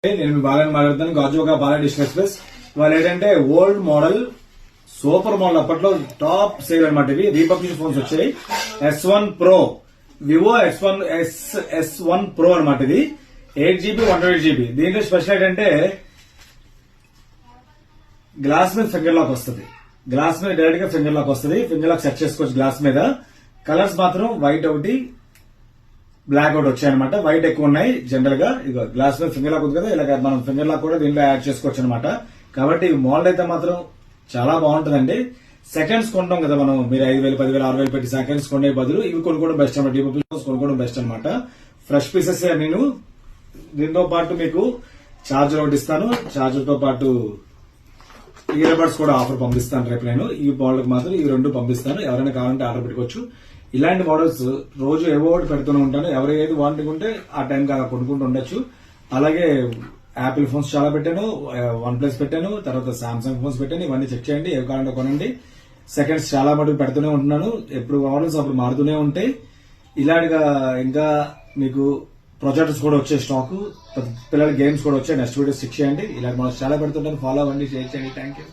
నేను మీ బాలని మాట్లాడుతాను. Gajuwaka Bala district express. వాళ్ళు ఏంటంటే ఓల్డ్ మోడల్ సూపర్ మోడల్ అప్పట్లో టాప్ సేల్ అనమాట. ఇవి రీపబ్లిష్ ఫోన్స్ వచ్చాయి. S1 Pro Vivo S1 Pro అనమాట. ఇది 8GB 128GB. దీంట్లో స్పెషల్ ఏంటంటే గ్లాస్ మీద ఫింగర్ లాక్ వస్తుంది. గ్లాస్ మీద డైరెక్ట్ గా ఫింగర్ లాక్ వస్తుంది. ఫింగర్ లాక్ సెట్ చేసుకోవచ్చు గ్లాస్ మీద. కలర్స్ మాత్రం వైట్ ఒకటి బ్లాక్ అవుట్ వచ్చాయనమాట. వైట్ ఎక్కువ ఉన్నాయి జనరల్ గా. ఇక గ్లాస్ మీద ఫింగర్ లాక్ ఉంది కదా, ఇలా మనం ఫింగర్ లాక్ కూడా దీంట్లో యాడ్ చేసుకోవచ్చు అనమాట. కాబట్టి మోడల్ అయితే మాత్రం చాలా బాగుంటుందండి. సెకండ్స్ కొంటాం కదా మనం, మీరు 5,000 10,000 6,000 పెట్టి సెకండ్స్ కొనే బదులు ఇవి కొనుక్కోవడం బెస్ట్ అనమాట. కొనుక్కోవడం బెస్ట్ అనమాట. ఫ్రెష్ పీసెస్ నేను దీంతో పాటు మీకు చార్జర్ ఒకటి ఇస్తాను. చార్జర్ తో పాటు ఇయర్ బడ్స్ కూడా ఆఫర్ పంపిస్తాను రేపు. నేను ఈ మోడల్కి మాత్రం ఈ రెండు పంపిస్తాను. ఎవరైనా కావాలంటే ఆర్డర్ పెట్టుకోవచ్చు. ఇలాంటి మోడల్స్ రోజు ఏవో ఒకటి పెడుతూనే ఉంటాను. ఎవరు ఏది వాంటింగ్ ఉంటే ఆ టైంకి అలా కొనుక్కుంటూ ఉండొచ్చు. అలాగే యాపిల్ ఫోన్స్ చాలా పెట్టాను, OnePlus పెట్టాను, తర్వాత సామ్సంగ్ ఫోన్స్ పెట్టాను. ఇవన్నీ చెక్ చేయండి, ఏవి కావాలంటే కొనండి. సెకండ్స్ చాలా మటుకు పెడుతూనే ఉంటున్నాను. ఎప్పుడు మోడల్స్ అప్పుడు మారుతూనే ఉంటాయి. ఇలాంటిగా ఇంకా మీకు ప్రొజెక్టర్స్ కూడా వచ్చే స్టాక్, పిల్లల గేమ్స్ కూడా వచ్చాయి. నెక్స్ట్ వీడియోస్ చెక్ చేయండి. ఇలాంటి మోడల్స్ చాలా పెడుతుంటాను. ఫాలో అవ్వండి, షేర్ చేయండి. Thank you.